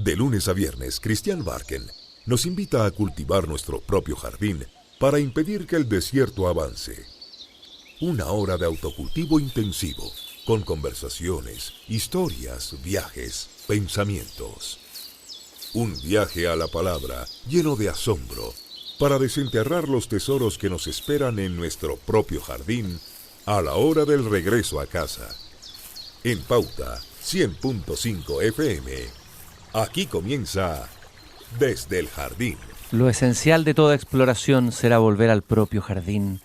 De lunes a viernes, Cristian Barken nos invita a cultivar nuestro propio jardín para impedir que el desierto avance. Una hora de autocultivo intensivo, con conversaciones, historias, viajes, pensamientos. Un viaje a la palabra lleno de asombro para desenterrar los tesoros que nos esperan en nuestro propio jardín a la hora del regreso a casa. En Pauta 100.5 FM, aquí comienza Desde el Jardín. Lo esencial de toda exploración será volver al propio jardín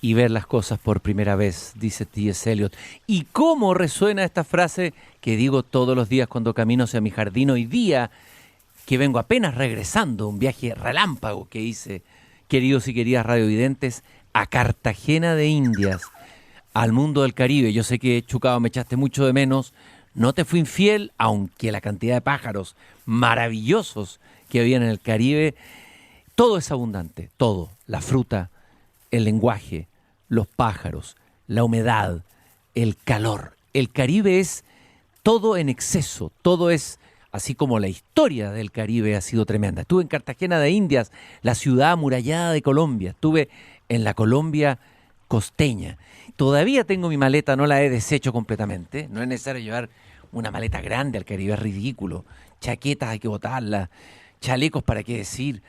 y ver las cosas por primera vez, dice T.S. Eliot. ¿Y cómo resuena esta frase que digo todos los días cuando camino hacia mi jardín hoy día, que vengo apenas regresando, un viaje relámpago que hice, queridos y queridas radiovidentes, a Cartagena de Indias, al mundo del Caribe? Yo sé que, Chucao, me echaste mucho de menos, no te fui infiel, aunque la cantidad de pájaros maravillosos que había en el Caribe, todo es abundante, todo, la fruta, el lenguaje, los pájaros, la humedad, el calor. El Caribe es todo en exceso, todo es así como la historia del Caribe ha sido tremenda. Estuve en Cartagena de Indias, la ciudad amurallada de Colombia, estuve en la Colombia costeña. Todavía tengo mi maleta, no la he deshecho completamente, no es necesario llevar una maleta grande al Caribe, es ridículo. Chaquetas hay que botarlas, chalecos para qué decir.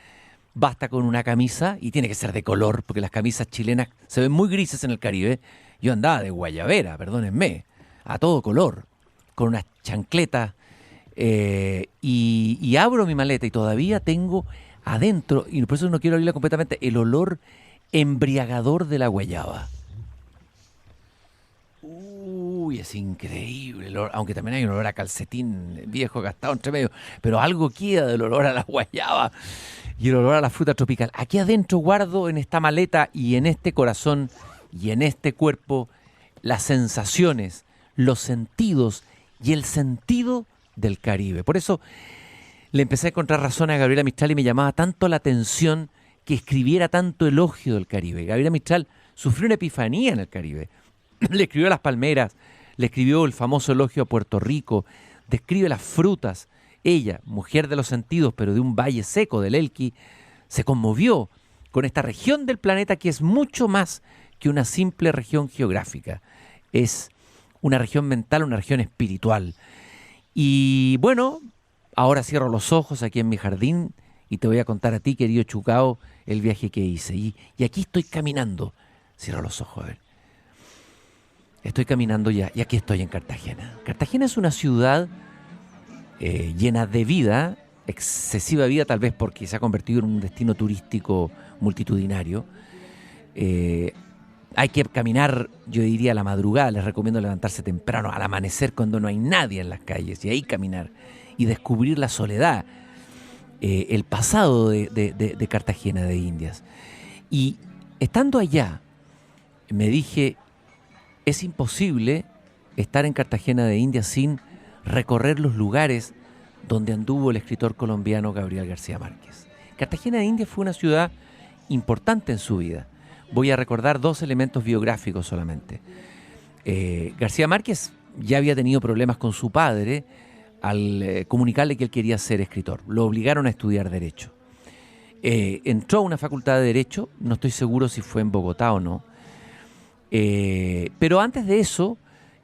Basta con una camisa y tiene que ser de color, porque las camisas chilenas se ven muy grises en el Caribe. Yo andaba de guayabera, perdónenme, a todo color, con unas chancletas, y abro mi maleta y todavía tengo adentro, y por eso no quiero abrirla completamente, el olor embriagador de la guayaba. Uy, es increíble el olor, aunque también hay un olor a calcetín viejo gastado entre medio, pero algo queda del olor a la guayaba y el olor a la fruta tropical. Aquí adentro guardo en esta maleta y en este corazón y en este cuerpo las sensaciones, los sentidos y el sentido del Caribe. Por eso le empecé a encontrar razón a Gabriela Mistral y me llamaba tanto la atención que escribiera tanto elogio del Caribe. Gabriela Mistral sufrió una epifanía en el Caribe. Le escribió a las palmeras, le escribió el famoso elogio a Puerto Rico, describe las frutas. Ella, mujer de los sentidos, pero de un valle seco del Elqui, se conmovió con esta región del planeta que es mucho más que una simple región geográfica. Es una región mental, una región espiritual. Y bueno, ahora cierro los ojos aquí en mi jardín y te voy a contar a ti, querido Chucao, el viaje que hice. Y aquí estoy caminando. Cierro los ojos, a ver. Estoy caminando ya y aquí estoy en Cartagena. Cartagena es una ciudad llena de vida, excesiva vida tal vez porque se ha convertido en un destino turístico multitudinario. Hay que caminar, yo diría, a la madrugada. Les recomiendo levantarse temprano, al amanecer, cuando no hay nadie en las calles, y ahí caminar y descubrir la soledad, el pasado de Cartagena de Indias. Y estando allá, me dije, es imposible estar en Cartagena de Indias sin recorrer los lugares donde anduvo el escritor colombiano Gabriel García Márquez. Cartagena de Indias fue una ciudad importante en su vida. Voy a recordar dos elementos biográficos solamente. García Márquez ya había tenido problemas con su padre al comunicarle que él quería ser escritor. Lo obligaron a estudiar Derecho. Entró a una facultad de Derecho, no estoy seguro si fue en Bogotá o no, pero antes de eso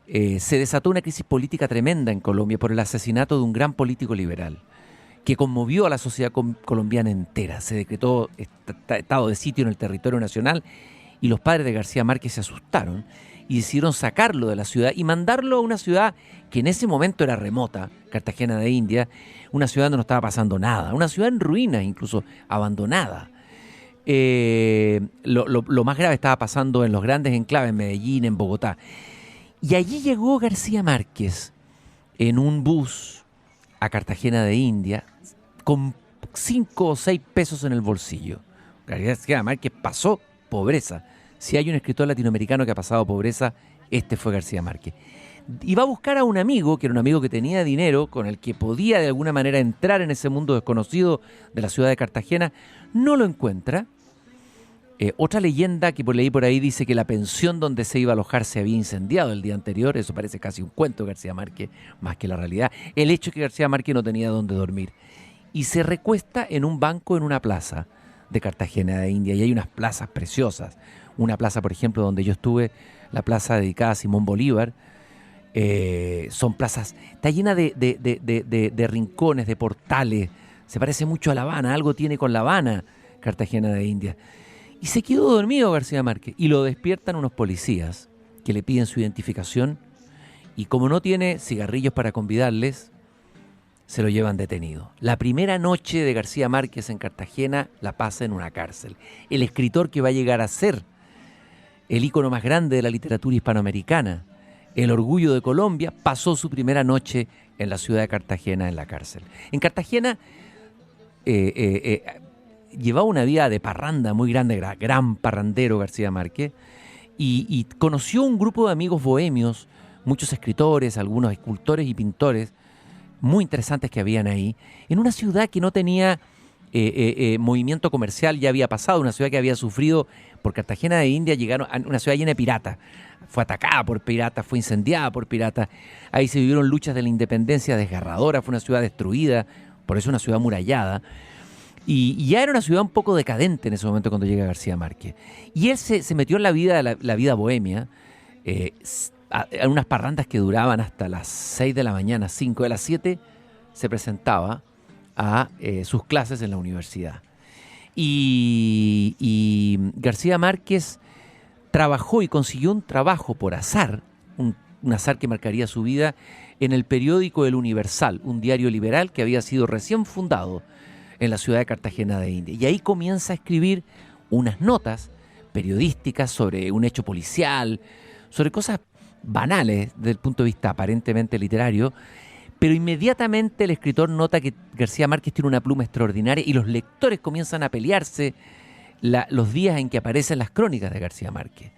se desató una crisis política tremenda en Colombia por el asesinato de un gran político liberal que conmovió a la sociedad colombiana entera. Se decretó estado de sitio en el territorio nacional y los padres de García Márquez se asustaron y decidieron sacarlo de la ciudad y mandarlo a una ciudad que en ese momento era remota, Cartagena de Indias, una ciudad donde no estaba pasando nada, una ciudad en ruinas, incluso abandonada. Lo más grave estaba pasando en los grandes enclaves, en Medellín, en Bogotá. Y allí llegó García Márquez en un bus a Cartagena de Indias con 5 o 6 pesos en el bolsillo. García Márquez pasó pobreza. Si hay un escritor latinoamericano que ha pasado pobreza, este fue García Márquez. Iba a buscar a un amigo, que era un amigo que tenía dinero, con el que podía de alguna manera entrar en ese mundo desconocido de la ciudad de Cartagena. No lo encuentra. Otra leyenda que leí por ahí dice que la pensión donde se iba a alojar se había incendiado el día anterior. Eso parece casi un cuento de García Márquez, más que la realidad. El hecho es que García Márquez no tenía dónde dormir. Y se recuesta en un banco en una plaza de Cartagena de India. Y hay unas plazas preciosas. Una plaza, por ejemplo, donde yo estuve, la plaza dedicada a Simón Bolívar. Son plazas, está llena de rincones, de portales. Se parece mucho a La Habana. Algo tiene con La Habana, Cartagena de India. Y se quedó dormido García Márquez y lo despiertan unos policías que le piden su identificación y como no tiene cigarrillos para convidarles, se lo llevan detenido. La primera noche de García Márquez en Cartagena la pasa en una cárcel. El escritor que va a llegar a ser el ícono más grande de la literatura hispanoamericana, el orgullo de Colombia, pasó su primera noche en la ciudad de Cartagena en la cárcel. En Cartagena llevaba una vida de parranda muy grande, gran parrandero García Márquez, y conoció un grupo de amigos bohemios, muchos escritores, algunos escultores y pintores, muy interesantes que habían ahí, en una ciudad que no tenía movimiento comercial, ya había pasado, una ciudad que había sufrido, por Cartagena de India llegaron a una ciudad llena de piratas, fue atacada por piratas, fue incendiada por piratas, ahí se vivieron luchas de la independencia desgarradoras, fue una ciudad destruida, por eso una ciudad amurallada. Y ya era una ciudad un poco decadente en ese momento cuando llega García Márquez. Y él se metió en la vida bohemia, en unas parrandas que duraban hasta las 6 de la mañana, 5 de las 7, se presentaba a sus clases en la universidad. Y García Márquez trabajó y consiguió un trabajo por azar, un azar que marcaría su vida, en el periódico El Universal, un diario liberal que había sido recién fundado en la ciudad de Cartagena de India. Y ahí comienza a escribir unas notas periodísticas sobre un hecho policial, sobre cosas banales desde el punto de vista aparentemente literario, pero inmediatamente el escritor nota que García Márquez tiene una pluma extraordinaria y los lectores comienzan a pelearse los días en que aparecen las crónicas de García Márquez.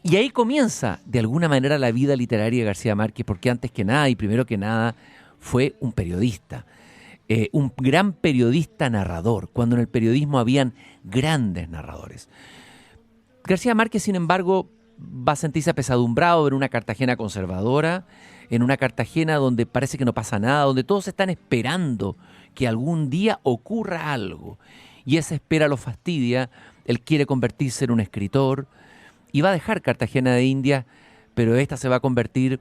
Y ahí comienza, de alguna manera, la vida literaria de García Márquez, porque antes que nada y primero que nada fue un periodista. Un gran periodista narrador, cuando en el periodismo habían grandes narradores. García Márquez, sin embargo, va a sentirse apesadumbrado en una Cartagena conservadora, en una Cartagena donde parece que no pasa nada, donde todos están esperando que algún día ocurra algo. Y esa espera lo fastidia, él quiere convertirse en un escritor y va a dejar Cartagena de India, pero esta se va a convertir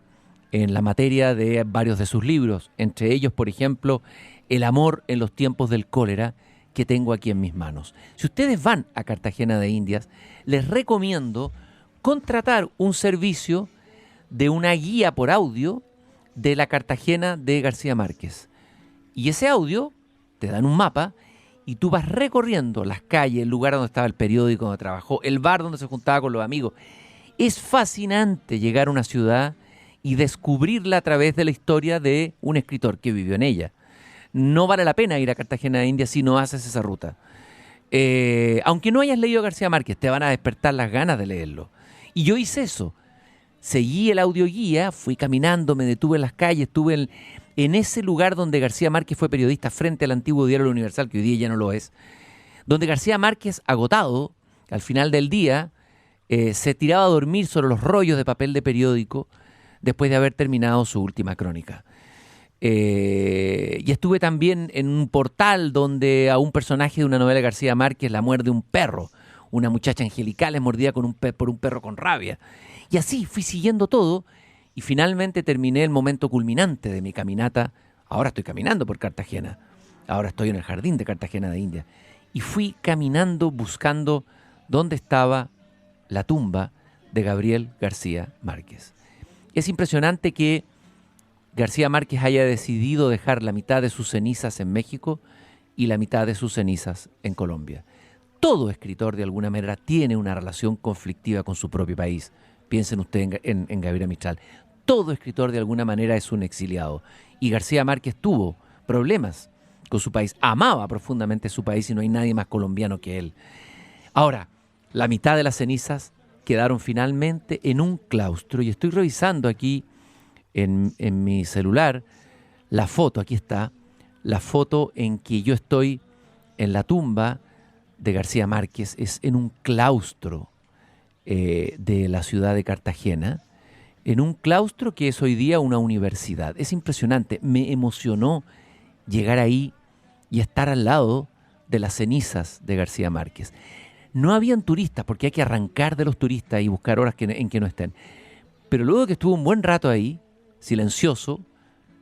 en la materia de varios de sus libros, entre ellos, por ejemplo, El amor en los tiempos del cólera, que tengo aquí en mis manos. Si ustedes van a Cartagena de Indias, les recomiendo contratar un servicio de una guía por audio de la Cartagena de García Márquez. Y ese audio te dan un mapa y tú vas recorriendo las calles, el lugar donde estaba el periódico donde trabajó, el bar donde se juntaba con los amigos. Es fascinante llegar a una ciudad y descubrirla a través de la historia de un escritor que vivió en ella. No vale la pena ir a Cartagena de India si no haces esa ruta. Aunque no hayas leído García Márquez, te van a despertar las ganas de leerlo. Y yo hice eso. Seguí el audioguía, fui caminando, me detuve en las calles, estuve en ese lugar donde García Márquez fue periodista frente al antiguo diario El Universal, que hoy día ya no lo es, donde García Márquez, agotado, al final del día, se tiraba a dormir sobre los rollos de papel de periódico después de haber terminado su última crónica. Y estuve también en un portal donde a un personaje de una novela de García Márquez la muerde un perro. Una muchacha angelical es mordida por un perro con rabia. Y así fui siguiendo todo y finalmente terminé el momento culminante de mi caminata. Ahora estoy caminando por Cartagena. Ahora estoy en el jardín de Cartagena de India. Y fui caminando buscando dónde estaba la tumba de Gabriel García Márquez. Es impresionante que García Márquez haya decidido dejar la mitad de sus cenizas en México y la mitad de sus cenizas en Colombia. Todo escritor, de alguna manera, tiene una relación conflictiva con su propio país. Piensen ustedes en Gabriela Mistral. Todo escritor, de alguna manera, es un exiliado. Y García Márquez tuvo problemas con su país. Amaba profundamente su país y no hay nadie más colombiano que él. Ahora, la mitad de las cenizas quedaron finalmente en un claustro. Y estoy revisando aquí en mi celular la foto. Aquí está la foto en que yo estoy en la tumba de García Márquez es en un claustro de la ciudad de Cartagena, en un claustro que es hoy día una universidad. Es impresionante, me emocionó llegar ahí y estar al lado de las cenizas de García Márquez. No habían turistas, porque hay que arrancar de los turistas y buscar horas en que no estén. Pero luego que estuve un buen rato ahí, silencioso,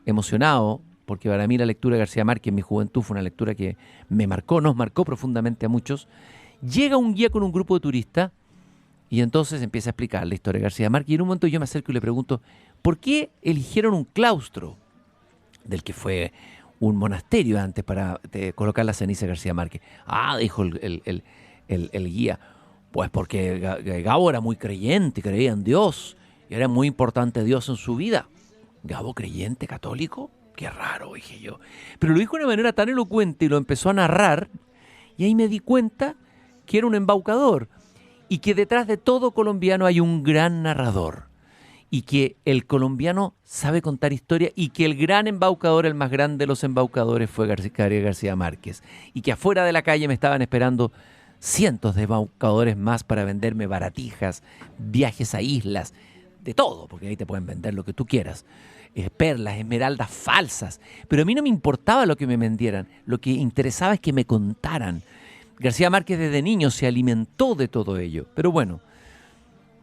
emocionado, porque para mí la lectura de García Márquez en mi juventud fue una lectura que nos marcó profundamente a muchos, llega un guía con un grupo de turistas y entonces empieza a explicar la historia de García Márquez. Y en un momento yo me acerco y le pregunto, ¿por qué eligieron un claustro del que fue un monasterio antes para colocar la ceniza de García Márquez? Ah, dijo el guía, pues porque Gabo era muy creyente, creía en Dios, y era muy importante Dios en su vida. ¿Gabo creyente, católico? Qué raro, dije yo. Pero lo dijo de una manera tan elocuente y lo empezó a narrar, y ahí me di cuenta que era un embaucador, y que detrás de todo colombiano hay un gran narrador, y que el colombiano sabe contar historia, y que el gran embaucador, el más grande de los embaucadores, fue García Márquez, y que afuera de la calle me estaban esperando cientos de embaucadores más para venderme baratijas, viajes a islas, de todo, porque ahí te pueden vender lo que tú quieras, perlas, esmeraldas falsas, pero a mí no me importaba lo que me vendieran, lo que interesaba es que me contaran. García Márquez desde niño se alimentó de todo ello, pero bueno,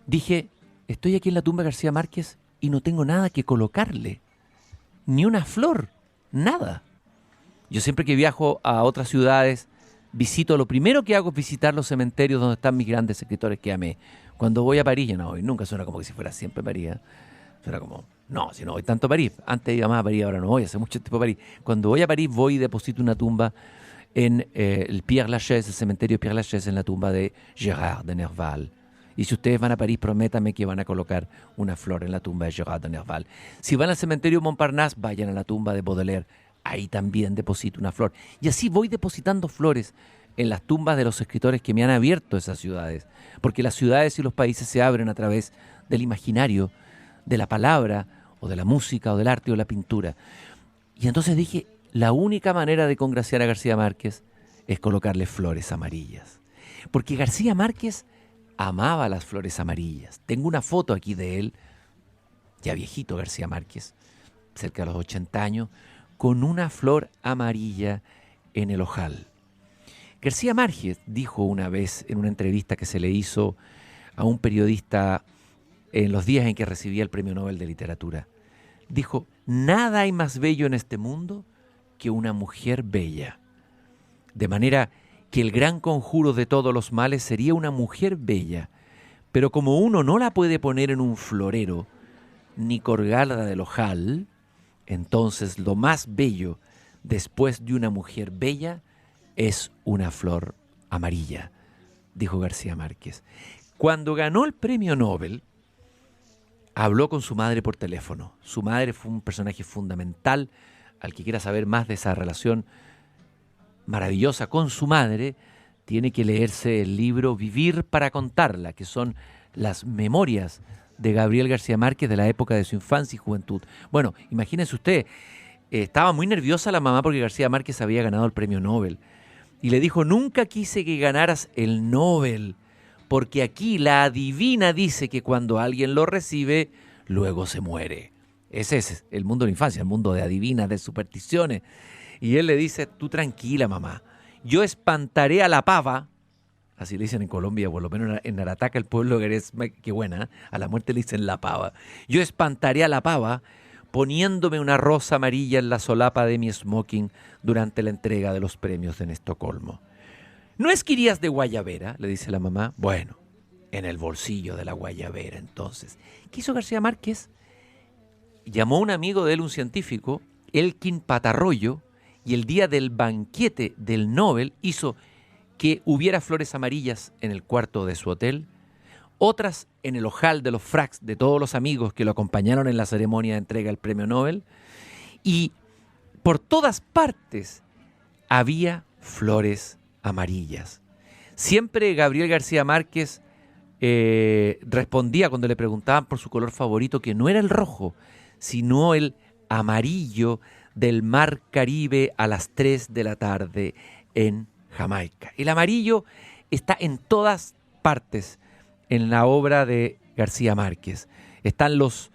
dije, estoy aquí en la tumba de García Márquez y no tengo nada que colocarle, ni una flor, nada. Yo siempre que viajo a otras ciudades, lo primero que hago es visitar los cementerios donde están mis grandes escritores que amé. Cuando voy a París, yo no voy, nunca suena como que si fuera siempre París, ¿eh? Suena como, no, si no voy tanto a París, antes iba más a París, ahora no voy, hace mucho tiempo a París. Cuando voy a París voy y deposito una tumba en el Père Lachaise, el cementerio Père Lachaise, en la tumba de Gérard de Nerval. Y si ustedes van a París, prométanme que van a colocar una flor en la tumba de Gérard de Nerval. Si van al cementerio Montparnasse, vayan a la tumba de Baudelaire. Ahí también deposito una flor. Y así voy depositando flores en las tumbas de los escritores que me han abierto esas ciudades. Porque las ciudades y los países se abren a través del imaginario, de la palabra, o de la música, o del arte, o de la pintura. Y entonces dije, la única manera de congraciar a García Márquez es colocarle flores amarillas. Porque García Márquez amaba las flores amarillas. Tengo una foto aquí de él, ya viejito García Márquez, cerca de los 80 años, con una flor amarilla en el ojal. García Márquez dijo una vez en una entrevista que se le hizo a un periodista en los días en que recibía el Premio Nobel de Literatura, dijo, nada hay más bello en este mundo que una mujer bella. De manera que el gran conjuro de todos los males sería una mujer bella, pero como uno no la puede poner en un florero ni colgarla del ojal, entonces lo más bello después de una mujer bella es una flor amarilla, dijo García Márquez. Cuando ganó el premio Nobel, habló con su madre por teléfono. Su madre fue un personaje fundamental. Al que quiera saber más de esa relación maravillosa con su madre, tiene que leerse el libro Vivir para contarla, que son las memorias de Gabriel García Márquez de la época de su infancia y juventud. Bueno, imagínense usted, estaba muy nerviosa la mamá porque García Márquez había ganado el premio Nobel. Y le dijo, nunca quise que ganaras el Nobel, porque aquí la adivina dice que cuando alguien lo recibe, luego se muere. Ese es el mundo de la infancia, el mundo de adivinas, de supersticiones. Y él le dice, tú tranquila mamá, yo espantaré a la pava, así le dicen en Colombia, por lo menos en Arataca, el pueblo que eres, qué buena, a la muerte le dicen la pava. Yo espantaré a la pava poniéndome una rosa amarilla en la solapa de mi smoking durante la entrega de los premios en Estocolmo. ¿No es que irías de guayabera?, le dice la mamá. Bueno, en el bolsillo de la guayabera entonces. ¿Qué hizo García Márquez? Llamó a un amigo de él, un científico, Elkin Patarroyo, y el día del banquete del Nobel hizo que hubiera flores amarillas en el cuarto de su hotel, otras en el ojal de los fracs de todos los amigos que lo acompañaron en la ceremonia de entrega del premio Nobel, y por todas partes había flores amarillas. Siempre Gabriel García Márquez respondía cuando le preguntaban por su color favorito que no era el rojo, sino el amarillo del mar Caribe a las 3 de la tarde en Jamaica. El amarillo está en todas partes en la obra de García Márquez. Están los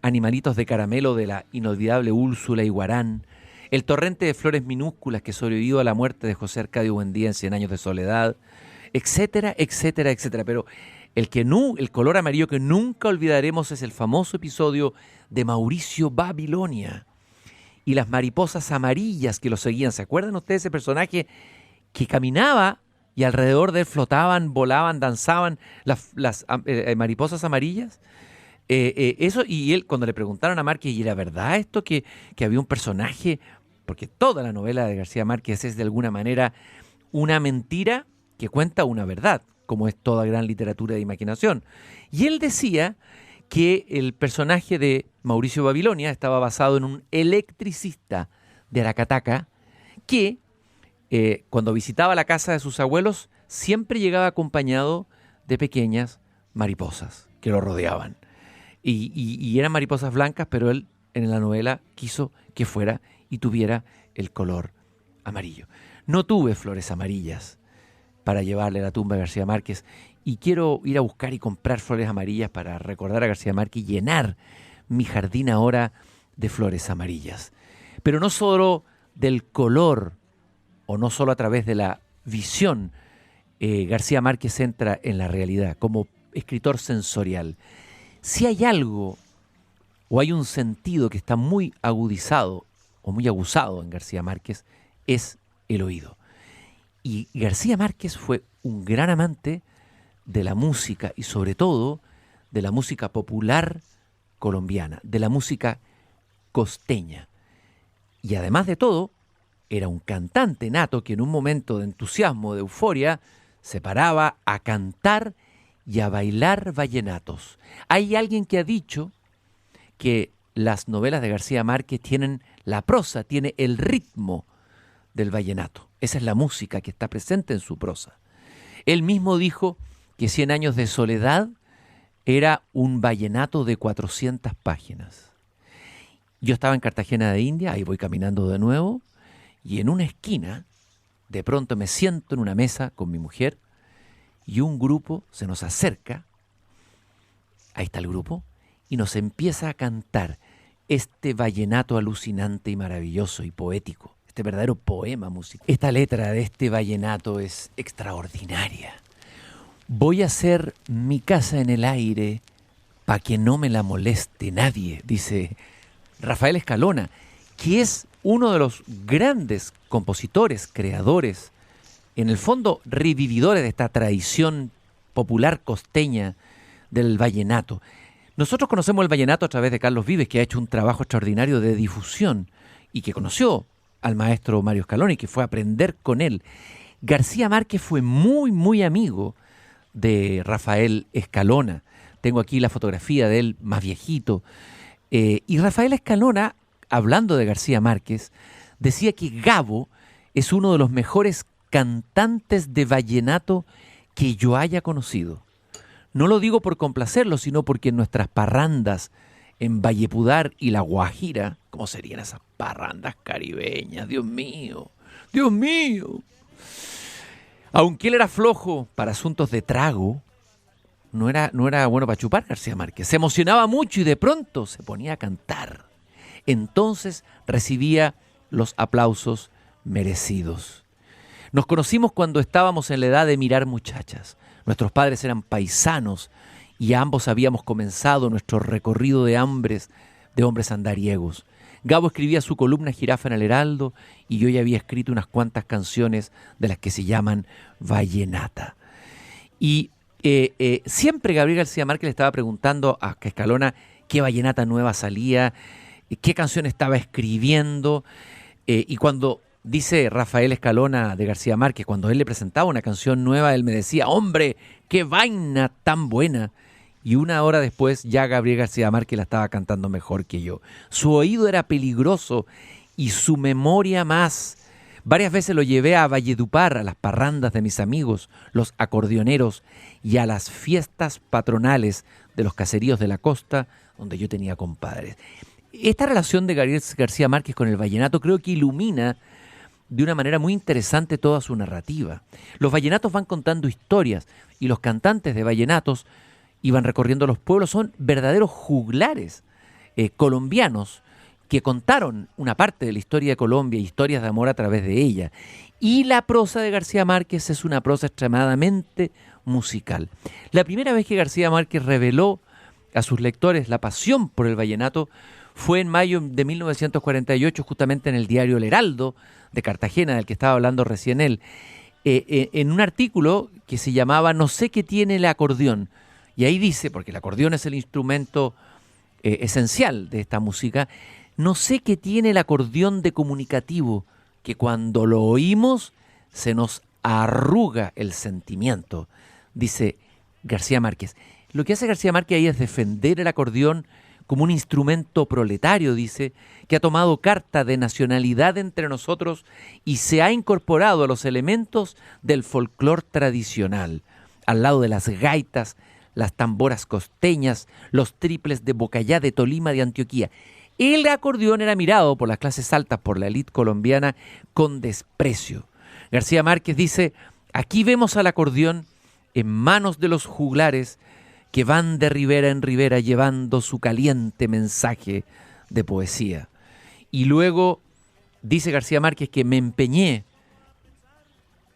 animalitos de caramelo de la inolvidable Úrsula Iguarán, el torrente de flores minúsculas que sobrevivió a la muerte de José Arcadio Buendía en Cien años de soledad, etcétera, etcétera, etcétera. Pero el color amarillo que nunca olvidaremos es el famoso episodio de Mauricio Babilonia y las mariposas amarillas que lo seguían. ¿Se acuerdan ustedes de ese personaje que caminaba y alrededor de él flotaban, volaban, danzaban las mariposas amarillas? Eso, y él, cuando le preguntaron a Márquez, ¿y era verdad esto que había un personaje? Porque toda la novela de García Márquez es de alguna manera una mentira que cuenta una verdad, como es toda gran literatura de imaginación. Y él decía que el personaje de Mauricio Babilonia estaba basado en un electricista de Aracataca que cuando visitaba la casa de sus abuelos siempre llegaba acompañado de pequeñas mariposas que lo rodeaban. Y eran mariposas blancas, pero él en la novela quiso que fuera y tuviera el color amarillo. No tuve flores amarillas para llevarle a la tumba de García Márquez y quiero ir a buscar y comprar flores amarillas para recordar a García Márquez y llenar mi jardín ahora de flores amarillas. Pero no solo del color o no solo a través de la visión, García Márquez entra en la realidad como escritor sensorial. Si hay algo o hay un sentido que está muy agudizado o muy aguzado en García Márquez, es el oído. Y García Márquez fue un gran amante de la música y sobre todo de la música popular colombiana, de la música costeña. Y además de todo, era un cantante nato que en un momento de entusiasmo, de euforia, se paraba a cantar y a bailar vallenatos. Hay alguien que ha dicho que las novelas de García Márquez tienen la prosa, tiene el ritmo del vallenato. Esa es la música que está presente en su prosa. Él mismo dijo que Cien años de soledad era un vallenato de 400 páginas. Yo estaba en Cartagena de India, ahí voy caminando de nuevo, y en una esquina, de pronto me siento en una mesa con mi mujer, y un grupo se nos acerca, ahí está el grupo, y nos empieza a cantar este vallenato alucinante y maravilloso y poético, este verdadero poema musical. Esta letra de este vallenato es extraordinaria. Voy a hacer mi casa en el aire pa' que no me la moleste nadie, dice Rafael Escalona, que es uno de los grandes compositores, creadores, en el fondo revividores de esta tradición popular costeña del vallenato. Nosotros conocemos el vallenato a través de Carlos Vives, que ha hecho un trabajo extraordinario de difusión y que conoció al maestro Mario Escalona y que fue a aprender con él. García Márquez fue muy, muy amigo de Rafael Escalona. Tengo aquí la fotografía de él más viejito. Y Rafael Escalona, hablando de García Márquez, decía que Gabo es uno de los mejores cantantes de vallenato que yo haya conocido. No lo digo por complacerlo, sino porque en nuestras parrandas en Vallepudar y La Guajira, ¿cómo serían esas parrandas caribeñas? Dios mío, Dios mío. Aunque él era flojo para asuntos de trago, no era bueno para chupar García Márquez. Se emocionaba mucho y de pronto se ponía a cantar. Entonces recibía los aplausos merecidos. Nos conocimos cuando estábamos en la edad de mirar muchachas. Nuestros padres eran paisanos y ambos habíamos comenzado nuestro recorrido de hombres andariegos. Gabo escribía su columna Jirafa en el Heraldo y yo ya había escrito unas cuantas canciones de las que se llaman vallenata. Y siempre Gabriel García Márquez le estaba preguntando a Escalona qué vallenata nueva salía, qué canción estaba escribiendo, y cuando dice Rafael Escalona de García Márquez, cuando él le presentaba una canción nueva, él me decía, ¡hombre, qué vaina tan buena! Y una hora después ya Gabriel García Márquez la estaba cantando mejor que yo. Su oído era peligroso y su memoria más. Varias veces lo llevé a Valledupar, a las parrandas de mis amigos, los acordeoneros, y a las fiestas patronales de los caseríos de la costa, donde yo tenía compadres. Esta relación de Gabriel García Márquez con el vallenato creo que ilumina de una manera muy interesante toda su narrativa. Los vallenatos van contando historias y los cantantes de vallenatos iban recorriendo los pueblos, son verdaderos juglares colombianos que contaron una parte de la historia de Colombia, historias de amor a través de ella. Y la prosa de García Márquez es una prosa extremadamente musical. La primera vez que García Márquez reveló a sus lectores la pasión por el vallenato fue en mayo de 1948, justamente en el diario El Heraldo de Cartagena, del que estaba hablando recién él, en un artículo que se llamaba No sé qué tiene el acordeón. Y ahí dice, porque el acordeón es el instrumento esencial de esta música, no sé qué tiene el acordeón de comunicativo, que cuando lo oímos se nos arruga el sentimiento, dice García Márquez. Lo que hace García Márquez ahí es defender el acordeón como un instrumento proletario, dice, que ha tomado carta de nacionalidad entre nosotros y se ha incorporado a los elementos del folclore tradicional, al lado de las gaitas, las tamboras costeñas, los triples de Bocayá, de Tolima, de Antioquía. El acordeón era mirado por las clases altas, por la élite colombiana, con desprecio. García Márquez dice, aquí vemos al acordeón en manos de los juglares que van de ribera en ribera llevando su caliente mensaje de poesía. Y luego dice García Márquez que me empeñé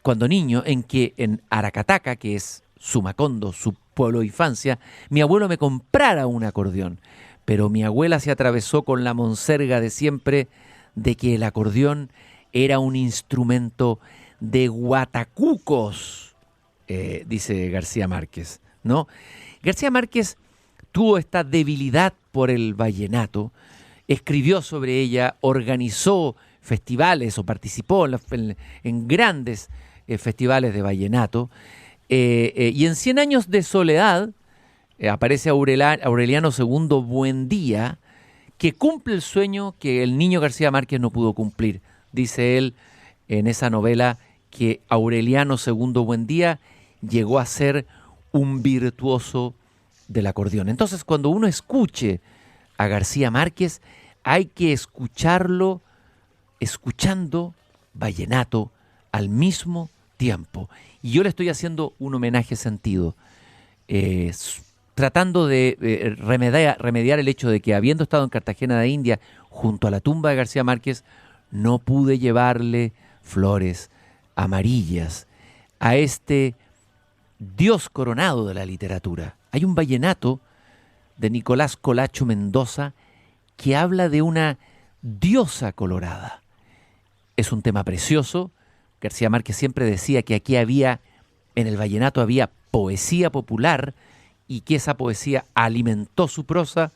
cuando niño en que en Aracataca, que es su Macondo, su pueblo de infancia, mi abuelo me comprara un acordeón. Pero mi abuela se atravesó con la monserga de siempre de que el acordeón era un instrumento de guatacucos, dice García Márquez, ¿no? García Márquez tuvo esta debilidad por el vallenato, escribió sobre ella, organizó festivales o participó en grandes festivales de vallenato, y en 100 años de soledad aparece Aureliano II Buendía, que cumple el sueño que el niño García Márquez no pudo cumplir. Dice él en esa novela que Aureliano II Buendía llegó a ser un virtuoso del acordeón. Entonces, cuando uno escuche a García Márquez, hay que escucharlo escuchando vallenato al mismo tiempo. Y yo le estoy haciendo un homenaje sentido, tratando de remediar el hecho de que, habiendo estado en Cartagena de India, junto a la tumba de García Márquez, no pude llevarle flores amarillas a este Dios coronado de la literatura. Hay un vallenato de Nicolás Colacho Mendoza que habla de una diosa colorada. Es un tema precioso. García Márquez siempre decía que aquí había, en el vallenato había poesía popular y que esa poesía alimentó su prosa.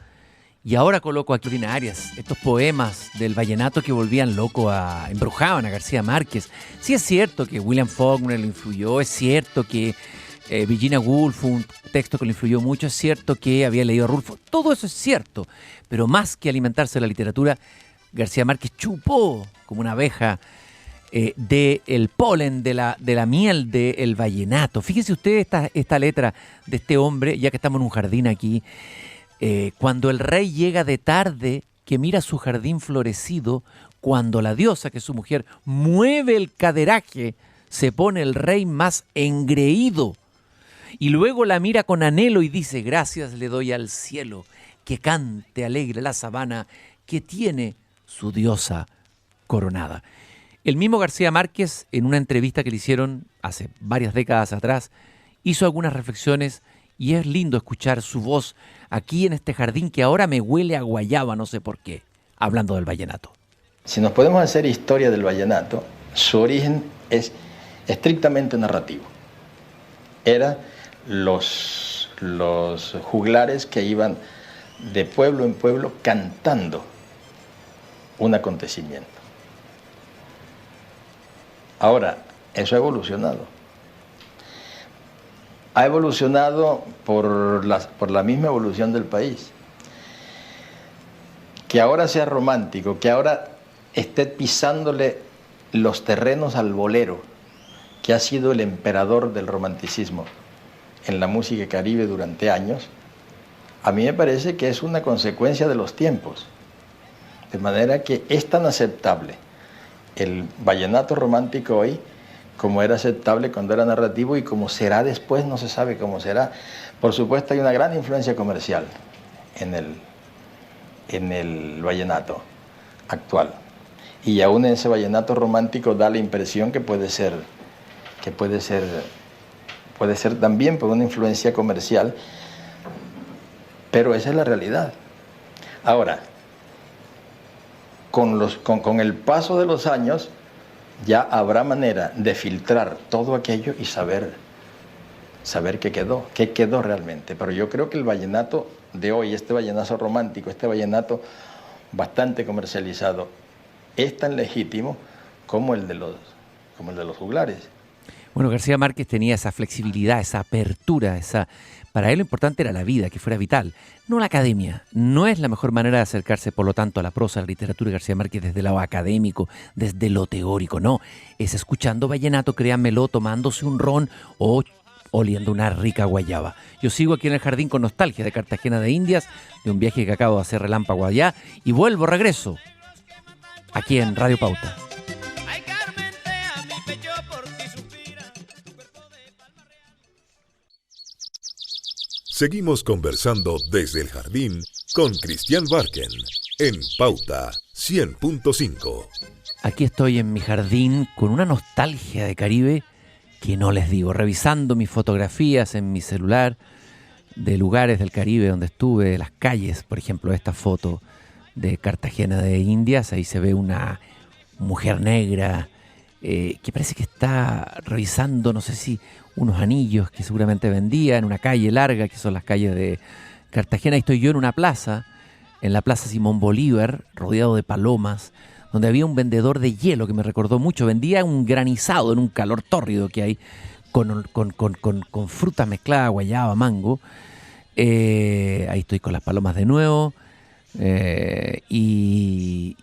Y ahora coloco aquí ordinarias, estos poemas del vallenato que volvían loco, embrujaban a García Márquez. Sí es cierto que William Faulkner lo influyó, es cierto que Virginia Woolf fue un texto que lo influyó mucho, es cierto que había leído a Rulfo, todo eso es cierto, pero más que alimentarse de la literatura, García Márquez chupó como una abeja del polen, de la miel del vallenato. Fíjense ustedes esta letra de este hombre, ya que estamos en un jardín aquí, cuando el rey llega de tarde, que mira su jardín florecido, cuando la diosa, que es su mujer, mueve el caderaje, se pone el rey más engreído. Y luego la mira con anhelo y dice, gracias le doy al cielo, que cante alegre la sabana, que tiene su diosa coronada. El mismo García Márquez, en una entrevista que le hicieron hace varias décadas atrás, hizo algunas reflexiones y es lindo escuchar su voz aquí en este jardín que ahora me huele a guayaba, no sé por qué, hablando del vallenato. Si nos podemos hacer historia del vallenato, su origen es estrictamente narrativo. Eran los juglares que iban de pueblo en pueblo cantando un acontecimiento. Ahora, eso ha evolucionado. Ha evolucionado por la misma evolución del país. Que ahora sea romántico, que ahora esté pisándole los terrenos al bolero, que ha sido el emperador del romanticismo en la música caribe durante años, a mí me parece que es una consecuencia de los tiempos. De manera que es tan aceptable el vallenato romántico hoy, como era aceptable cuando era narrativo y como será después, no se sabe cómo será. Por supuesto hay una gran influencia comercial en el vallenato actual. Y aún en ese vallenato romántico da la impresión que puede ser también por una influencia comercial, pero esa es la realidad. Ahora, con el paso de los años, ya habrá manera de filtrar todo aquello y saber qué quedó realmente. Pero yo creo que el vallenato de hoy, este vallenato romántico, este vallenato bastante comercializado, es tan legítimo como el de los juglares. Bueno, García Márquez tenía esa flexibilidad, esa apertura, para él lo importante era la vida, que fuera vital, no la academia. No es la mejor manera de acercarse, por lo tanto, a la prosa, a la literatura de García Márquez desde lo académico, desde lo teórico, no. Es escuchando vallenato, créanmelo, tomándose un ron o oliendo una rica guayaba. Yo sigo aquí en el jardín con nostalgia de Cartagena de Indias, de un viaje que acabo de hacer relámpago allá, y regreso, aquí en Radio Pauta. Seguimos conversando desde el jardín con Cristian Barken en Pauta 100.5. Aquí estoy en mi jardín con una nostalgia de Caribe que no les digo, revisando mis fotografías en mi celular de lugares del Caribe donde estuve, de las calles, por ejemplo, esta foto de Cartagena de Indias, ahí se ve una mujer negra que parece que está revisando, no sé si unos anillos que seguramente vendía en una calle larga, que son las calles de Cartagena. Y estoy yo en una plaza, en la Plaza Simón Bolívar, rodeado de palomas, donde había un vendedor de hielo que me recordó mucho. Vendía un granizado en un calor tórrido que hay con fruta mezclada, guayaba, mango. Ahí estoy con las palomas de nuevo. Y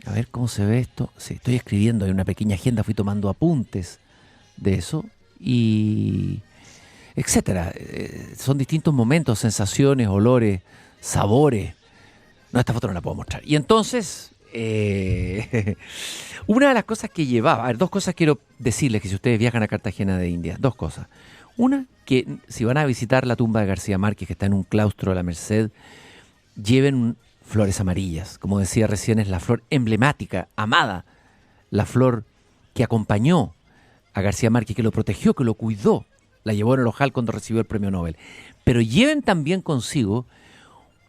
a ver cómo se ve esto. Sí, estoy escribiendo, hay una pequeña agenda, fui tomando apuntes de eso. Y etcétera. Son distintos momentos, sensaciones, olores, sabores. No, esta foto no la puedo mostrar. Y entonces, una de las cosas que llevaba, a ver, dos cosas quiero decirles que si ustedes viajan a Cartagena de Indias, dos cosas. Una, que si van a visitar la tumba de García Márquez, que está en un claustro de la Merced, lleven flores amarillas. Como decía recién, es la flor emblemática, amada, la flor que acompañó a García Márquez, que lo protegió, que lo cuidó, la llevó en el ojal cuando recibió el premio Nobel. Pero lleven también consigo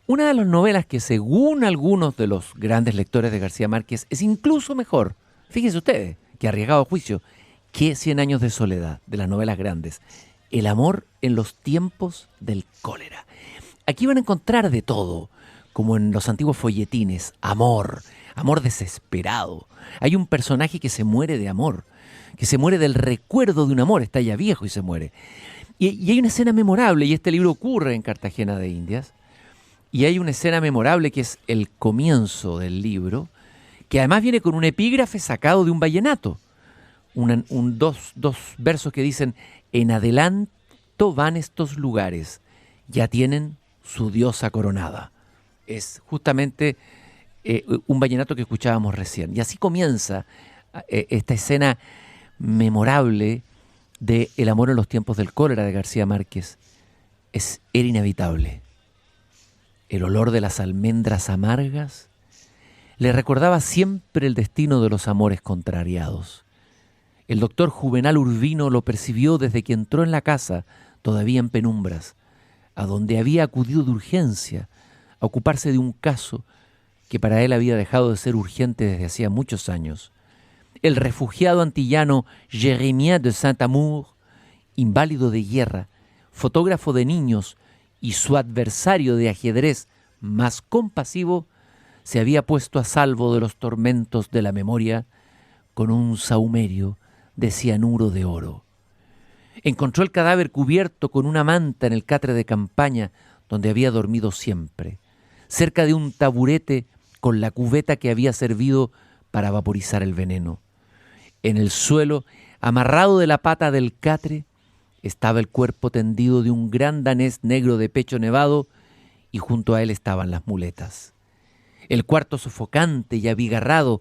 una de las novelas que, según algunos de los grandes lectores de García Márquez, es incluso mejor, fíjense ustedes, que arriesgado juicio, que 100 años de soledad, de las novelas grandes. El amor en los tiempos del cólera. Aquí van a encontrar de todo, como en los antiguos folletines, amor desesperado. Hay un personaje que se muere de amor, que se muere del recuerdo de un amor, está ya viejo y se muere. Y hay una escena memorable, y este libro ocurre en Cartagena de Indias, y hay una escena memorable que es el comienzo del libro, que además viene con un epígrafe sacado de un vallenato. Dos versos que dicen: en adelanto van estos lugares, ya tienen su diosa coronada. Es justamente un vallenato que escuchábamos recién. Y así comienza esta escena memorable de El amor en los tiempos del cólera de García Márquez. Era inevitable. El olor de las almendras amargas le recordaba siempre el destino de los amores contrariados. El doctor Juvenal Urbino lo percibió desde que entró en la casa, todavía en penumbras, a donde había acudido de urgencia a ocuparse de un caso que para él había dejado de ser urgente desde hacía muchos años. El refugiado antillano Jérémie de Saint-Amour, inválido de guerra, fotógrafo de niños y su adversario de ajedrez más compasivo, se había puesto a salvo de los tormentos de la memoria con un sahumerio de cianuro de oro. Encontró el cadáver cubierto con una manta en el catre de campaña donde había dormido siempre, cerca de un taburete con la cubeta que había servido para vaporizar el veneno. En el suelo, amarrado de la pata del catre, estaba el cuerpo tendido de un gran danés negro de pecho nevado, y junto a él estaban las muletas. El cuarto sofocante y abigarrado,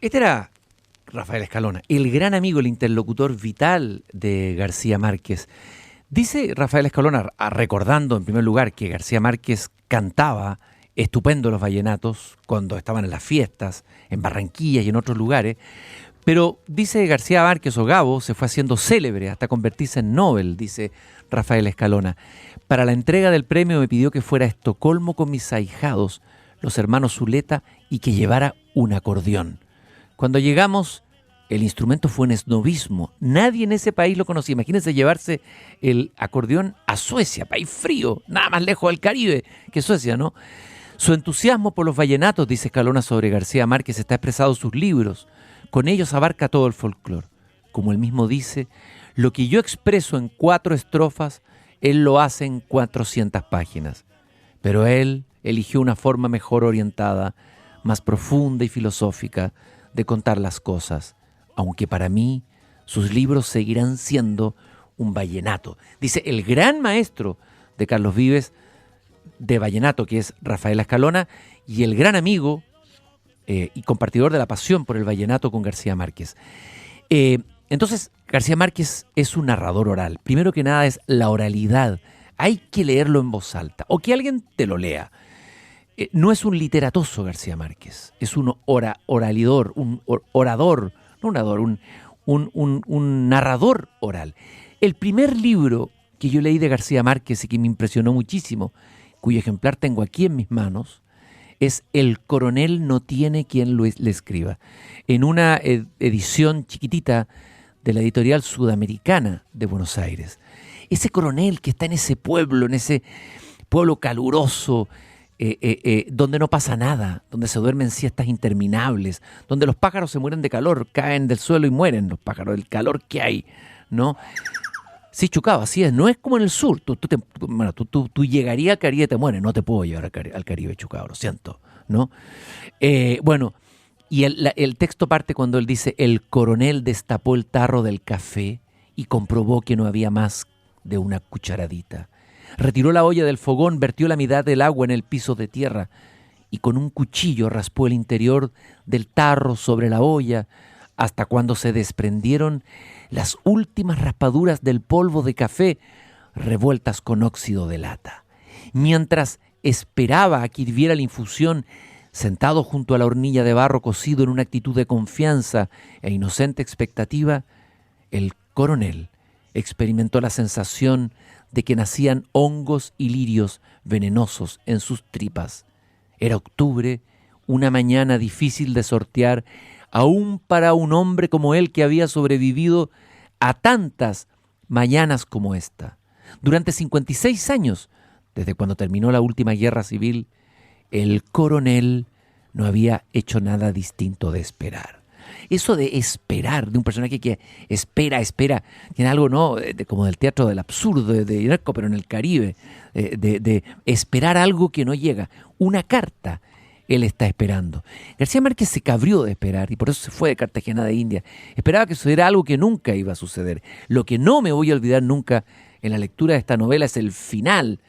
Este era Rafael Escalona, el gran amigo, el interlocutor vital de García Márquez. Dice Rafael Escalona, recordando en primer lugar que García Márquez cantaba estupendo los vallenatos cuando estaban en las fiestas, en Barranquilla y en otros lugares, pero dice García Márquez, o Gabo, se fue haciendo célebre hasta convertirse en Nobel, dice Rafael Escalona. Para la entrega del premio me pidió que fuera a Estocolmo con mis ahijados, los hermanos Zuleta, y que llevara un acordeón. Cuando llegamos, el instrumento fue un esnovismo. Nadie en ese país lo conocía. Imagínense llevarse el acordeón a Suecia, país frío, nada más lejos del Caribe que Suecia, ¿no? Su entusiasmo por los vallenatos, dice Escalona sobre García Márquez, está expresado en sus libros. Con ellos abarca todo el folclore. Como él mismo dice, lo que yo expreso en 4 estrofas, él lo hace en 400 páginas. Pero él eligió una forma mejor orientada, más profunda y filosófica de contar las cosas, aunque para mí sus libros seguirán siendo un vallenato. Dice el gran maestro de Carlos Vives de vallenato, que es Rafael Escalona, y el gran amigo y compartidor de la pasión por el vallenato con García Márquez. Entonces, García Márquez es un narrador oral. Primero que nada es la oralidad. Hay que leerlo en voz alta, o que alguien te lo lea. No es un literatoso García Márquez, es un oralidor, un orador, no un orador, un narrador oral. El primer libro que yo leí de García Márquez y que me impresionó muchísimo, cuyo ejemplar tengo aquí en mis manos, es El coronel no tiene quien le escriba, en una edición chiquitita de la editorial Sudamericana de Buenos Aires. Ese coronel que está en ese pueblo caluroso, donde no pasa nada, donde se duermen siestas interminables, donde los pájaros se mueren de calor, caen del suelo y mueren los pájaros, del calor que hay, ¿no? Sí, Chucaba, así es, no es como en el sur, tú llegarías al Caribe y te mueres, no te puedo llevar al Caribe, Chucaba, lo siento, ¿no? Y el texto parte cuando él dice, el coronel destapó el tarro del café y comprobó que no había más de una cucharadita. Retiró la olla del fogón, vertió la mitad del agua en el piso de tierra y con un cuchillo raspó el interior del tarro sobre la olla hasta cuando se desprendieron las últimas raspaduras del polvo de café revueltas con óxido de lata. Mientras esperaba a que hirviera la infusión, sentado junto a la hornilla de barro cocido en una actitud de confianza e inocente expectativa, el coronel experimentó la sensación de que nacían hongos y lirios venenosos en sus tripas. Era octubre, una mañana difícil de sortear, aún para un hombre como él que había sobrevivido a tantas mañanas como esta. Durante 56 años, desde cuando terminó la última guerra civil, el coronel no había hecho nada distinto de esperar. Eso de esperar, de un personaje que espera, tiene algo, ¿no?, como del teatro del absurdo, de Ionesco, pero en el Caribe, de esperar algo que no llega. Una carta él está esperando. García Márquez se cabrió de esperar y por eso se fue de Cartagena de India. Esperaba que sucediera algo que nunca iba a suceder. Lo que no me voy a olvidar nunca en la lectura de esta novela es el final,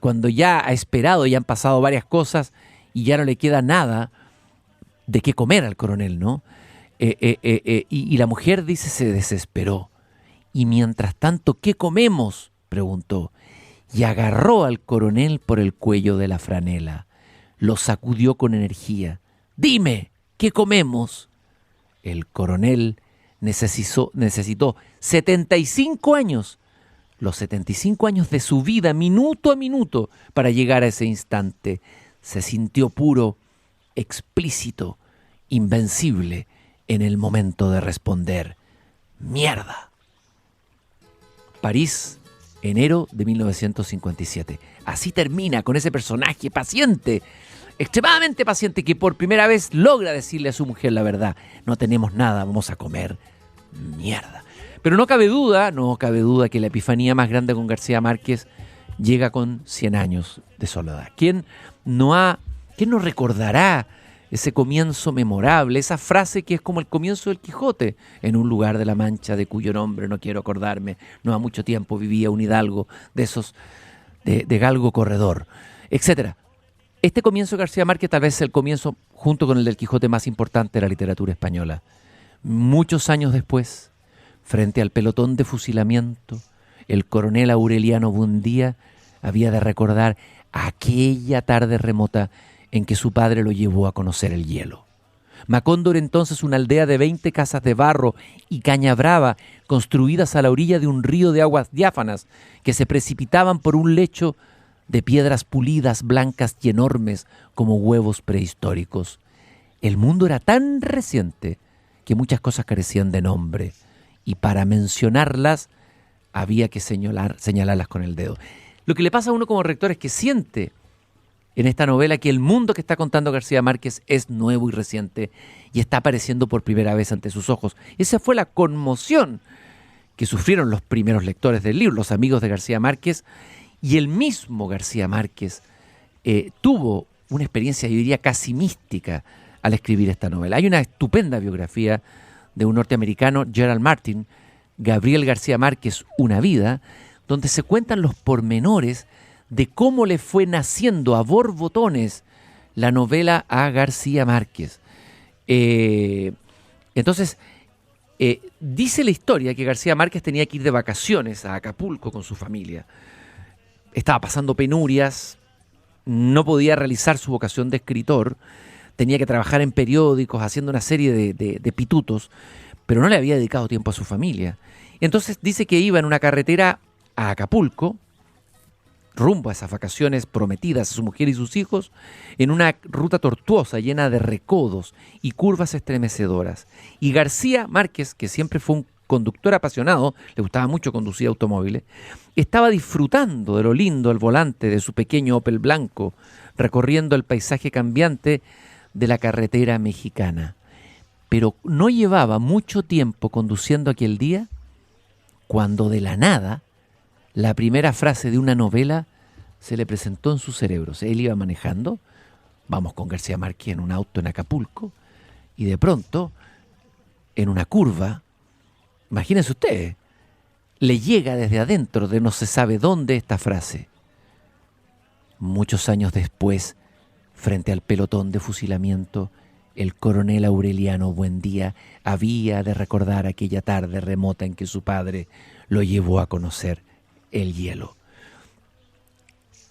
cuando ya ha esperado, ya han pasado varias cosas y ya no le queda nada de qué comer al coronel, ¿no? Y la mujer, dice, se desesperó. Y mientras tanto, ¿qué comemos?, preguntó. Y agarró al coronel por el cuello de la franela. Lo sacudió con energía. «Dime, ¿qué comemos?». El coronel necesitó 75 años, los 75 años de su vida, minuto a minuto, para llegar a ese instante. Se sintió puro, explícito, invencible en el momento de responder. ¡Mierda! París, enero de 1957. Así termina con ese personaje paciente, extremadamente paciente, que por primera vez logra decirle a su mujer la verdad. No tenemos nada, vamos a comer mierda. Pero no cabe duda que la epifanía más grande con García Márquez llega con 100 años de soledad. ¿Quién no recordará ese comienzo memorable, esa frase que es como el comienzo del Quijote? En un lugar de la Mancha de cuyo nombre no quiero acordarme, no ha mucho tiempo vivía un hidalgo de esos de galgo corredor, etcétera. Este comienzo de García Márquez tal vez es el comienzo, junto con el del Quijote, más importante de la literatura española. Muchos años después, frente al pelotón de fusilamiento, el coronel Aureliano Buendía había de recordar aquella tarde remota en que su padre lo llevó a conocer el hielo. Macondo era entonces una aldea de 20 casas de barro y caña brava construidas a la orilla de un río de aguas diáfanas que se precipitaban por un lecho de piedras pulidas, blancas y enormes como huevos prehistóricos. El mundo era tan reciente que muchas cosas carecían de nombre y para mencionarlas había que señalarlas con el dedo. Lo que le pasa a uno como lector es que siente en esta novela que el mundo que está contando García Márquez es nuevo y reciente y está apareciendo por primera vez ante sus ojos. Esa fue la conmoción que sufrieron los primeros lectores del libro, los amigos de García Márquez, y el mismo García Márquez tuvo una experiencia, yo diría, casi mística al escribir esta novela. Hay una estupenda biografía de un norteamericano, Gerald Martin, Gabriel García Márquez, Una vida, donde se cuentan los pormenores de cómo le fue naciendo a borbotones la novela a García Márquez. Entonces, dice la historia que García Márquez tenía que ir de vacaciones a Acapulco con su familia. Estaba pasando penurias, no podía realizar su vocación de escritor, tenía que trabajar en periódicos, haciendo una serie de pitutos, pero no le había dedicado tiempo a su familia. Entonces dice que iba en una carretera a Acapulco, rumbo a esas vacaciones prometidas a su mujer y sus hijos, en una ruta tortuosa llena de recodos y curvas estremecedoras. Y García Márquez, que siempre fue un conductor apasionado, le gustaba mucho conducir automóviles, estaba disfrutando de lo lindo al volante de su pequeño Opel blanco, recorriendo el paisaje cambiante de la carretera mexicana. Pero no llevaba mucho tiempo conduciendo aquel día cuando de la nada la primera frase de una novela se le presentó en su cerebro. Él iba manejando, vamos con García Márquez en un auto en Acapulco, y de pronto, en una curva, imagínense ustedes, le llega desde adentro de no se sabe dónde esta frase. Muchos años después, frente al pelotón de fusilamiento, el coronel Aureliano Buendía había de recordar aquella tarde remota en que su padre lo llevó a conocer el hielo.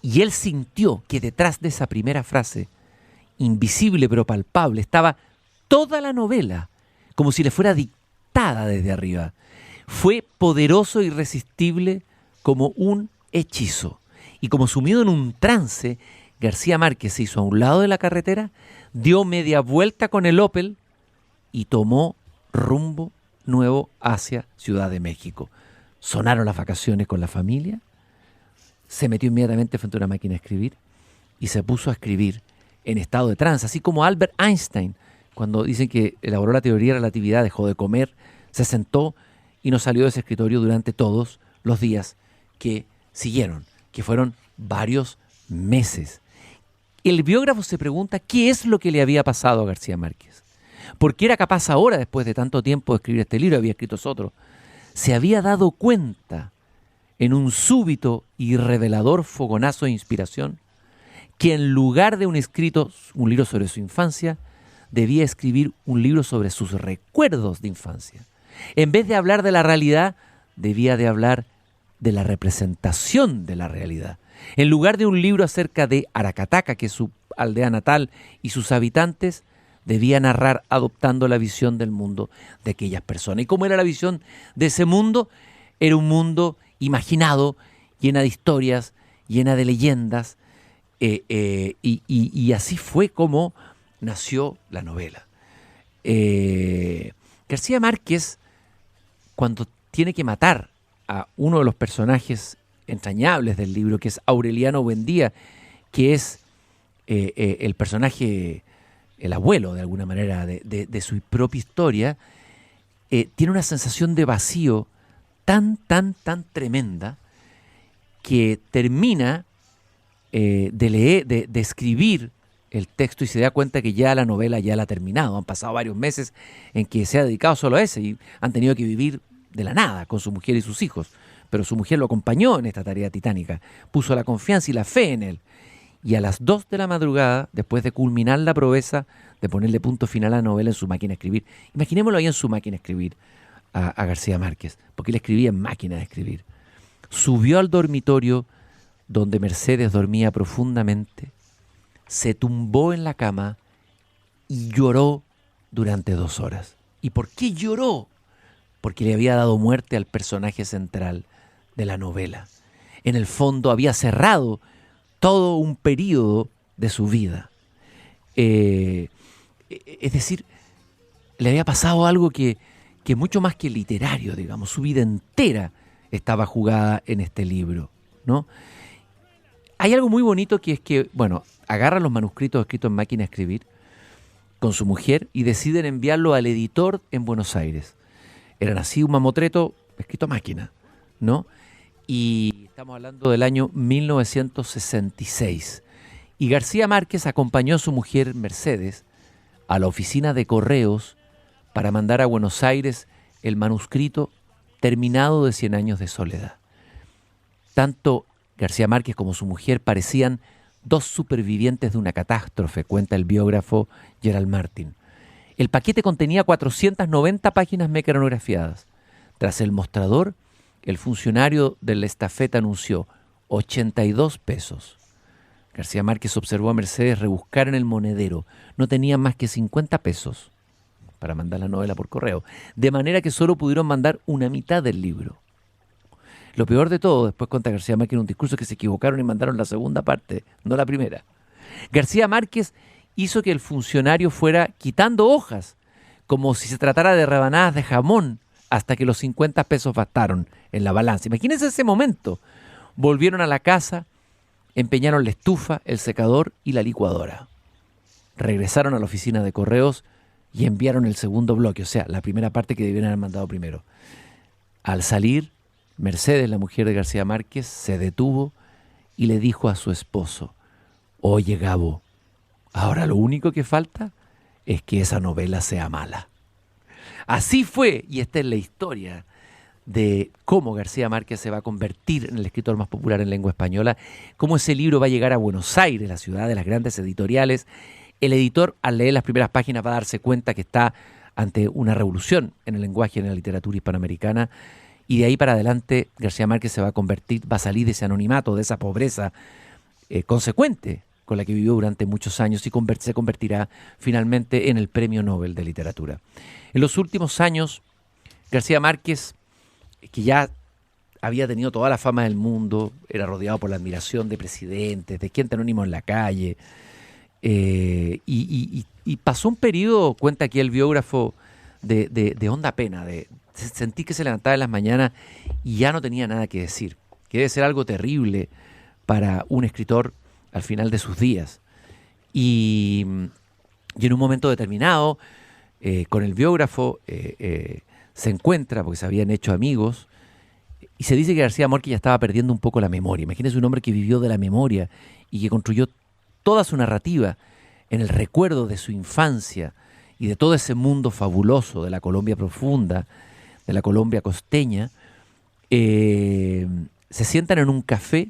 Y él sintió que detrás de esa primera frase, invisible pero palpable, estaba toda la novela, como si le fuera dictada desde arriba. Fue poderoso e irresistible como un hechizo. Y como sumido en un trance, García Márquez se hizo a un lado de la carretera, dio media vuelta con el Opel y tomó rumbo nuevo hacia Ciudad de México. Sonaron las vacaciones con la familia, se metió inmediatamente frente a una máquina de escribir y se puso a escribir en estado de trance, así como Albert Einstein, cuando dicen que elaboró la teoría de relatividad, dejó de comer, se sentó y no salió de ese escritorio durante todos los días que siguieron, que fueron varios meses. El biógrafo se pregunta qué es lo que le había pasado a García Márquez. ¿Por qué era capaz ahora, después de tanto tiempo de escribir este libro, había escrito otro? Se había dado cuenta, en un súbito y revelador fogonazo de inspiración, que en lugar de un libro sobre su infancia, debía escribir un libro sobre sus recuerdos de infancia. En vez de hablar de la realidad, debía de hablar de la representación de la realidad. En lugar de un libro acerca de Aracataca, que es su aldea natal, y sus habitantes, debía narrar adoptando la visión del mundo de aquellas personas. ¿Y cómo era la visión de ese mundo? Era un mundo imaginado, llena de historias, llena de leyendas, y así fue como nació la novela. García Márquez, cuando tiene que matar a uno de los personajes entrañables del libro, que es Aureliano Buendía, que es el personaje, el abuelo de alguna manera de su propia historia, tiene una sensación de vacío tan tremenda que termina de escribir el texto y se da cuenta que ya la novela ya la ha terminado. Han pasado varios meses en que se ha dedicado solo a eso y han tenido que vivir de la nada con su mujer y sus hijos. Pero su mujer lo acompañó en esta tarea titánica, puso la confianza y la fe en él. y a las 2 de la madrugada, después de culminar la proeza de ponerle punto final a la novela en su máquina de escribir, imaginémoslo ahí en su máquina de escribir a García Márquez, porque él escribía en máquina de escribir, subió al dormitorio donde Mercedes dormía profundamente, se tumbó en la cama y lloró durante 2 horas. ¿Y por qué lloró? Porque le había dado muerte al personaje central de la novela. En el fondo había cerrado todo un periodo de su vida. Es decir, le había pasado algo que mucho más que literario, digamos, su vida entera estaba jugada en este libro, ¿no? Hay algo muy bonito que es que, bueno, agarra los manuscritos escritos en máquina de escribir con su mujer y deciden enviarlo al editor en Buenos Aires. Eran así un mamotreto escrito a máquina, ¿no? Y estamos hablando del año 1966. Y García Márquez acompañó a su mujer Mercedes a la oficina de correos para mandar a Buenos Aires el manuscrito terminado de 100 años de soledad. Tanto García Márquez como su mujer parecían 2 supervivientes de una catástrofe, cuenta el biógrafo Gerald Martin. El paquete contenía 490 páginas mecanografiadas. Tras el mostrador, el funcionario de la estafeta anunció 82 pesos. García Márquez observó a Mercedes rebuscar en el monedero. No tenían más que 50 pesos para mandar la novela por correo, de manera que solo pudieron mandar una mitad del libro. Lo peor de todo, después cuenta García Márquez en un discurso, que se equivocaron y mandaron la segunda parte, no la primera. García Márquez hizo que el funcionario fuera quitando hojas, como si se tratara de rebanadas de jamón, hasta que los 50 pesos bastaron en la balanza. Imagínense ese momento. Volvieron a la casa, empeñaron la estufa, el secador y la licuadora. Regresaron a la oficina de correos y enviaron el segundo bloque, o sea, la primera parte que debieron haber mandado primero. Al salir, Mercedes, la mujer de García Márquez, se detuvo y le dijo a su esposo: «Oye, Gabo, ahora lo único que falta es que esa novela sea mala». Así fue, y esta es la historia de cómo García Márquez se va a convertir en el escritor más popular en lengua española, cómo ese libro va a llegar a Buenos Aires, la ciudad de las grandes editoriales. El editor, al leer las primeras páginas, va a darse cuenta que está ante una revolución en el lenguaje y en la literatura hispanoamericana, y de ahí para adelante García Márquez se va a convertir, va a salir de ese anonimato, de esa pobreza consecuente con la que vivió durante muchos años, y se convertirá finalmente en el Premio Nobel de Literatura. En los últimos años, García Márquez, que ya había tenido toda la fama del mundo, era rodeado por la admiración de presidentes, de gente anónimo en la calle, y pasó un periodo, cuenta aquí el biógrafo, de honda pena, sentí que se levantaba en las mañanas y ya no tenía nada que decir, que debe ser algo terrible para un escritor al final de sus días. Y en un momento determinado, con el biógrafo, se encuentra, porque se habían hecho amigos, y se dice que García Márquez ya estaba perdiendo un poco la memoria. Imagínense un hombre que vivió de la memoria y que construyó toda su narrativa en el recuerdo de su infancia y de todo ese mundo fabuloso de la Colombia profunda, de la Colombia costeña. Se sientan en un café.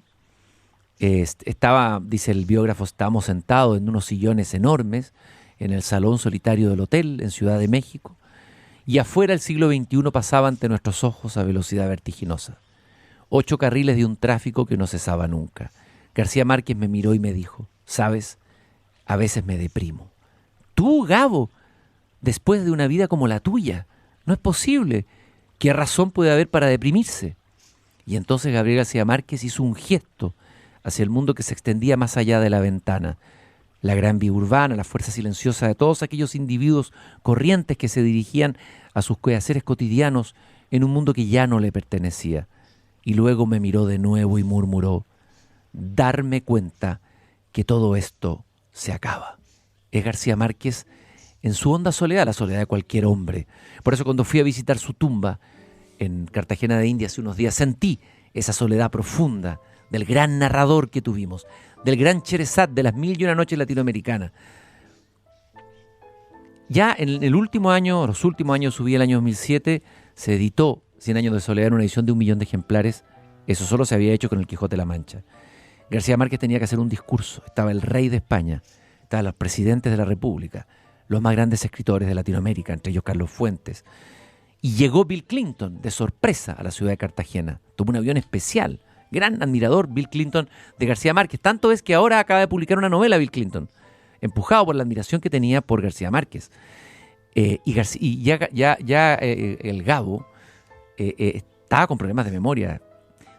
Dice el biógrafo, estábamos sentados en unos sillones enormes en el salón solitario del hotel en Ciudad de México, y afuera el siglo XXI pasaba ante nuestros ojos a velocidad vertiginosa. 8 carriles de un tráfico que no cesaba nunca. García Márquez me miró y me dijo: «¿Sabes? A veces me deprimo». «¿Tú, Gabo? Después de una vida como la tuya. No es posible. ¿Qué razón puede haber para deprimirse?». Y entonces Gabriel García Márquez hizo un gesto hacia el mundo que se extendía más allá de la ventana. La gran vía urbana, la fuerza silenciosa de todos aquellos individuos corrientes que se dirigían a sus quehaceres cotidianos en un mundo que ya no le pertenecía. Y luego me miró de nuevo y murmuró: «Darme cuenta que todo esto se acaba». Es García Márquez en su honda soledad, la soledad de cualquier hombre. Por eso cuando fui a visitar su tumba en Cartagena de Indias hace unos días, sentí esa soledad profunda del gran narrador que tuvimos, del gran Sherezad de las 1001 noches latinoamericanas. Ya en el último año, los últimos años, subí el año 2007, se editó 100 años de soledad en una edición de 1 millón de ejemplares. Eso solo se había hecho con el Quijote de la Mancha. García Márquez tenía que hacer un discurso. Estaba el rey de España, estaban los presidentes de la República, los más grandes escritores de Latinoamérica, entre ellos Carlos Fuentes. Y llegó Bill Clinton de sorpresa a la ciudad de Cartagena. Tomó un avión especial. Gran admirador Bill Clinton de García Márquez. Tanto es que ahora acaba de publicar una novela Bill Clinton, empujado por la admiración que tenía por García Márquez. Y el Gabo estaba con problemas de memoria.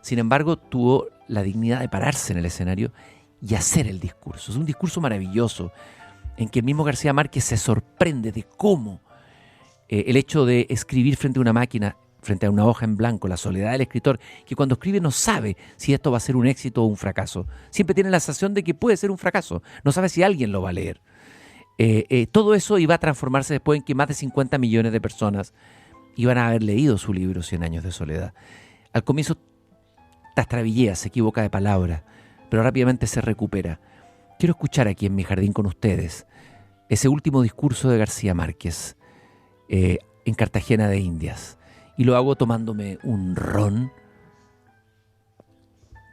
Sin embargo, tuvo la dignidad de pararse en el escenario y hacer el discurso. Es un discurso maravilloso en que el mismo García Márquez se sorprende de cómo el hecho de escribir frente a una máquina, frente a una hoja en blanco, la soledad del escritor, que cuando escribe no sabe si esto va a ser un éxito o un fracaso. Siempre tiene la sensación de que puede ser un fracaso. No sabe si alguien lo va a leer. Todo eso iba a transformarse después en que más de 50 millones de personas iban a haber leído su libro 100 años de soledad. Al comienzo trastabillea, se equivoca de palabra, pero rápidamente se recupera. Quiero escuchar aquí en mi jardín con ustedes ese último discurso de García Márquez en Cartagena de Indias. Y lo hago tomándome un ron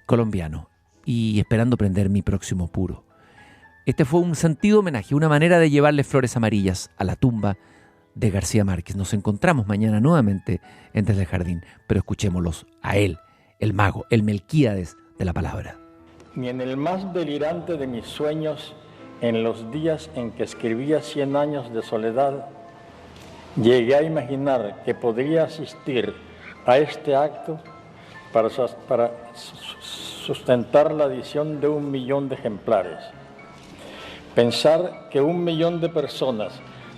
colombiano y esperando prender mi próximo puro. Este fue un sentido homenaje, una manera de llevarle flores amarillas a la tumba de García Márquez. Nos encontramos mañana nuevamente en Desde el Jardín, pero escuchémoslos a él, el mago, el Melquíades de la palabra. Ni en el más delirante de mis sueños, en los días en que escribía 100 años de soledad, llegué a imaginar que podría asistir a este acto para sustentar la edición de 1 millón de ejemplares. Pensar que 1 millón de personas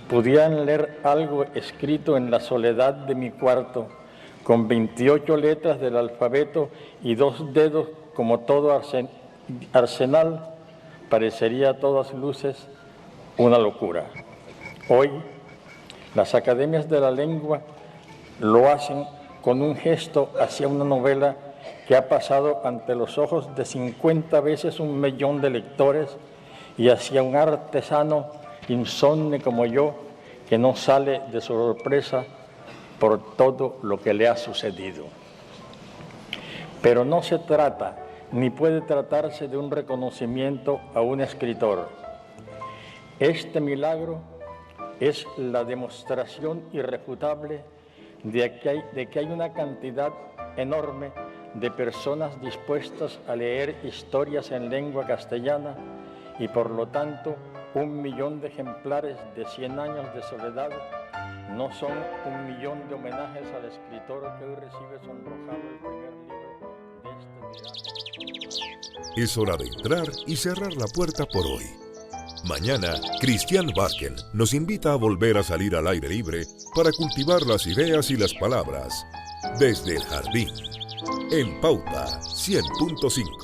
pudieran leer algo escrito en la soledad de mi cuarto, con 28 letras del alfabeto y 2 dedos como todo arsenal, parecería a todas luces una locura. Hoy, las academias de la lengua lo hacen con un gesto hacia una novela que ha pasado ante los ojos de 50 veces 1 millón de lectores y hacia un artesano insomne como yo, que no sale de su sorpresa por todo lo que le ha sucedido. Pero no se trata, ni puede tratarse de un reconocimiento a un escritor. Este milagro es la demostración irrefutable de que hay una cantidad enorme de personas dispuestas a leer historias en lengua castellana y por lo tanto 1 millón de ejemplares de 100 años de soledad no son 1 millón de homenajes al escritor que hoy recibe sonrojado el primer libro de este milagro. Es hora de entrar y cerrar la puerta por hoy. Mañana, Christian Barken nos invita a volver a salir al aire libre para cultivar las ideas y las palabras desde el jardín, en Pauta 100.5.